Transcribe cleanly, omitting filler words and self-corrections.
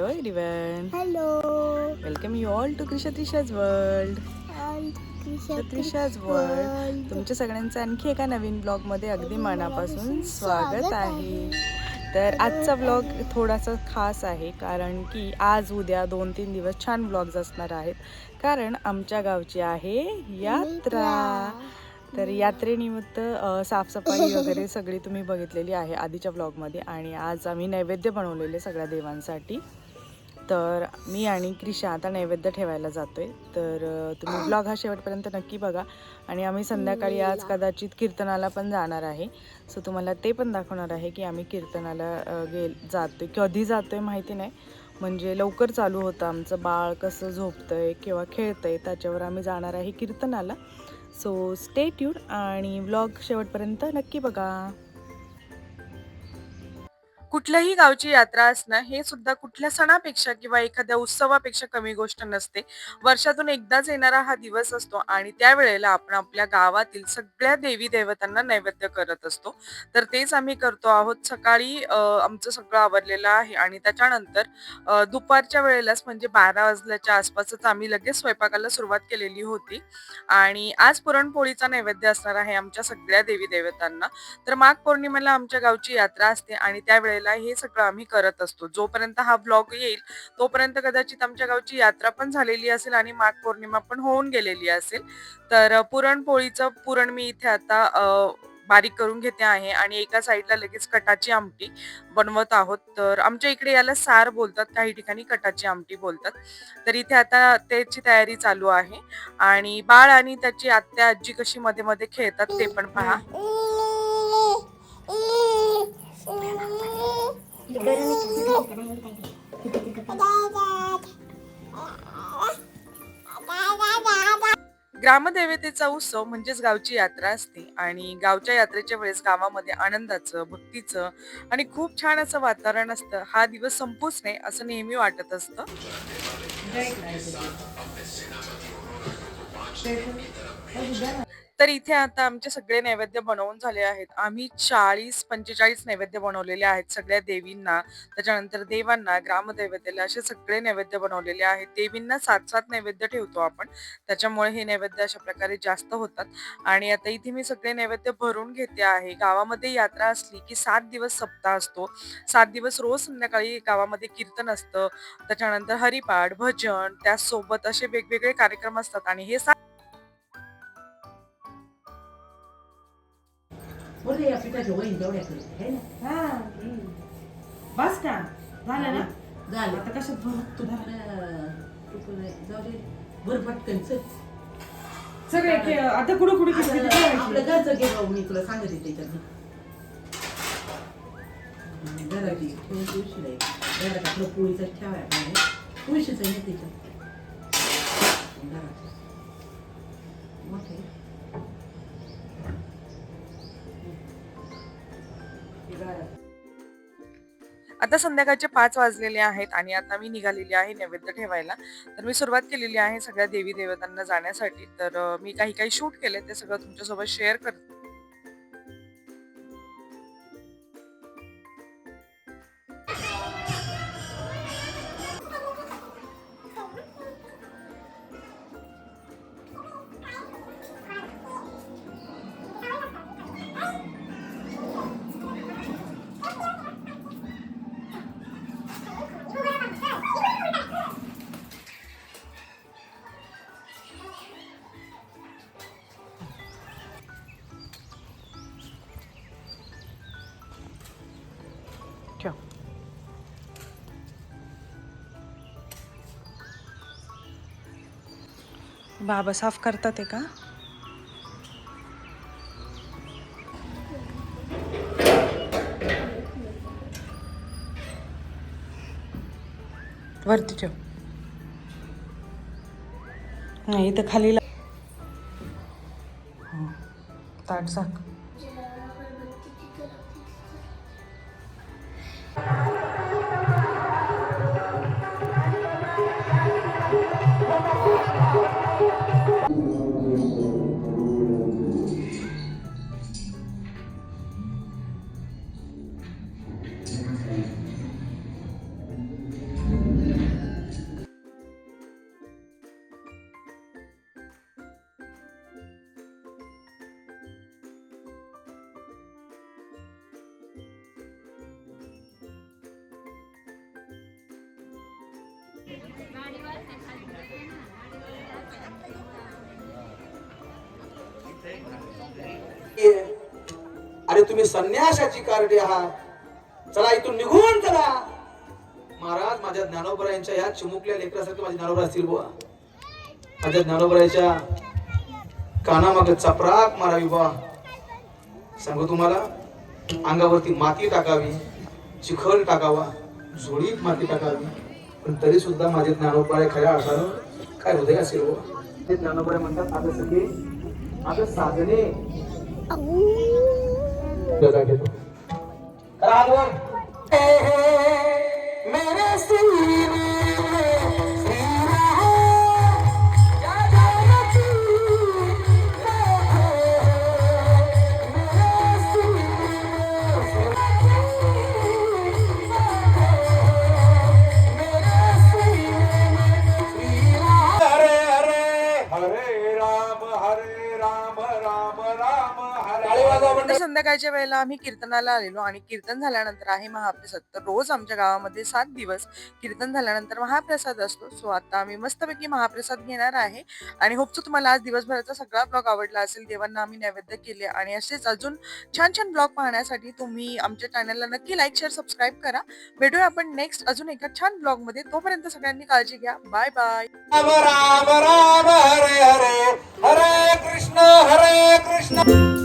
Hello everyone. Hello. Welcome you all to Trisha's World. And Trisha's World. तुमच्या सगळ्यांचं आणखी एका नवीन ब्लॉग मध्ये अगदी मनापासून स्वागत आहे. तर आजचा ब्लॉग थोडासा खास आहे कारण की आज उद्या 2-3 दिवस छान ब्लॉग्स असणार आहेत कारण आमच्या गावची आहे यात्रा. तर यात्रेनिमित्त साफसफाई वगैरे सगळी तुम्ही बघितलेली आहे आधीच्या ब्लॉगमध्ये आणि आज आम्ही नैवेद्य बनवलेले सगळ्या देवांसाठी. तर मी आणि क्रिशा आता नैवेद्य ठेवायला जातोय. तर तुम्ही ब्लॉग हा शेवटपर्यंत नक्की बघा आणि आम्ही संध्याकाळी आज कदाचित कीर्तनाला पण जाणार आहे. सो तुम्हाला ते पण दाखवणार आहे की आम्ही कीर्तनाला जातोय. कधी जातोय माहिती नाही, म्हणजे लवकर चालू होतं आमचं. बाळ कसं झोपतंय किंवा खेळतंय त्याच्यावर आम्ही जाणार आहे कीर्तनाला. सो स्टे ट्यून आणि ब्लॉग शेवटपर्यंत नक्की बघा. कुठल्याही गावची यात्रा असणं हे सुद्धा कुठल्या सणापेक्षा किंवा एखाद्या उत्सवापेक्षा कमी गोष्ट नसते. वर्षातून एकदाच येणारा हा दिवस असतो आणि त्यावेळेला आपण आपल्या गावातील सगळ्या देवी देवतांना नैवेद्य करत असतो. तर तेच आम्ही करतो आहोत. सकाळी आमचं सगळं आवरलेलं आहे आणि त्याच्यानंतर दुपारच्या वेळेलाच म्हणजे 12 वाजल्याच्या आसपासच आम्ही लगेच स्वयंपाकाला सुरुवात केलेली होती आणि आज पुरणपोळीचा नैवेद्य असणार आहे आमच्या सगळ्या देवी देवतांना. तर माघ पौर्णिमेला आमच्या गावची यात्रा असते आणि त्यावेळेला हे सगळं आम्ही करत असतो. जोपर्यंत हा ब्लॉग येईल तोपर्यंत कदाचित आमच्या गावची यात्रा पण झालेली असेल आणि माघ पौर्णिमा पण होऊन गेलेली असेल. तर पुरणपोळीचं पुरण मी इथे आता बारीक करून घेते आहे आणि एका साईडला लगेच कटाची आमटी बनवत आहोत. तर आमच्या इकडे याला सार बोलतात, काही ठिकाणी कटाची आमटी बोलतात. तर इथे आता त्याची तयारी चालू आहे आणि बाळ आणि त्याची आत्या आजी कशी मध्ये मध्ये खेळतात ते पण पहा. ग्रामदेवतेचा उत्सव म्हणजेच गावची यात्रा असते आणि गावच्या यात्रेच्या वेळेस गावामध्ये आनंदाचं, भक्तीचं आणि खूप छान असं वातावरण असतं. हा दिवस संपूच नये असं नेहमी वाटत असतं. तर इथे आता आमचे सगळे नैवेद्य बनवून झाले आहेत. आम्ही 40-45 नैवेद्य बनवलेले आहेत सगळ्या देवींना, त्याच्यानंतर देवांना, ग्रामदेवतेला असे सगळे नैवेद्य बनवलेले आहेत. देवींना 7-7 नैवेद्य ठेवतो आपण, त्याच्यामुळे हे नैवेद्य अशा प्रकारे जास्त होतात. आणि आता इथे मी सगळे नैवेद्य भरून घेते आहे. गावामध्ये यात्रा असली की 7 दिवस सप्ताह असतो. 7 दिवस रोज संध्याकाळी गावामध्ये कीर्तन असतं, त्याच्यानंतर हरिपाठ, भजन, त्याचसोबत असे वेगवेगळे कार्यक्रम असतात आणि हे बोल या पिठाच्या वहीन तेवढ्याकडे आहे ना. हा बस का झालं ना. झालं आता कशात भरू जाऊ दे भर पटकन सगळे आता कुठं कुठे आपलं घरचं घे भाऊ, मी तुला सांगते त्याच्यात घराची तुळशी आहे. घरात आपलं पोळीचं ठेवायला तुळशीचं आहे त्याच्यात घरात मोठे. आता संध्याकाळचे 5 वाजलेले आहेत आणि आता मी निघालेली आहे नैवेद्य ठेवायला. तर मी सुरुवात केलेली आहे सगळ्या देवी देवतांना जाण्यासाठी. तर मी काही शूट केले ते सगळं तुमच्यासोबत शेअर करते. ठेव. बाबा साफ करतात आहे का? वरती ठेव. नाही इथं खाली ताट झाक. अरे तुम्ही संन्यासाची कारडे आहात, चला इथून निघून चला. महाराज माझ्या ज्ञानोबरायांच्या ह्या चिमुकल्या लेकरासारखे माझे ज्ञानोबरा असतील बुवा. माझ्या ज्ञानोबरायांच्या कानामागे चपराक मारावी बुवा. सांगू तुम्हाला, अंगावरती माती टाकावी, चिखल टाकावा, झोळीत माती टाकावी, पण तरी सुद्धा माझे ज्ञानोबराय खऱ्या अर्थानं काय हृदय असेल बुवा. ते ज्ञानोबराय म्हणतात, आता सगळे आता साधने जगा घेतो. मेरे सीने में सीना है, क्या जानती है, मेरे सीने में सीना है, मेरे सीने में सीना है. हरे हरे हरे राम राम राम हरे. संध्याकाळच्या वेळेला आम्ही कीर्तनाला आलेलो आणि कीर्तन झाल्यानंतर आहे महाप्रसाद. तर रोज आमच्या गावामध्ये 7 दिवस कीर्तन झाल्यानंतर महाप्रसाद असतो. सो आता आम्ही मस्तपैकी महाप्रसाद घेणार आहे आणि होपसो तुम्हाला आज दिवसभराचा सगळा ब्लॉग आवडला असेल. देवांना आम्ही नैवेद्य केले आणि असेच अजून छान छान ब्लॉग पाहण्यासाठी तुम्ही आमच्या चॅनलला नक्की लाईक शेअर सबस्क्राईब करा. भेटूया आपण नेक्स्ट अजून एका छान ब्लॉग मध्ये. तोपर्यंत सगळ्यांनी काळजी घ्या. Bye bye. राम राम हरे हरे हरे कृष्ण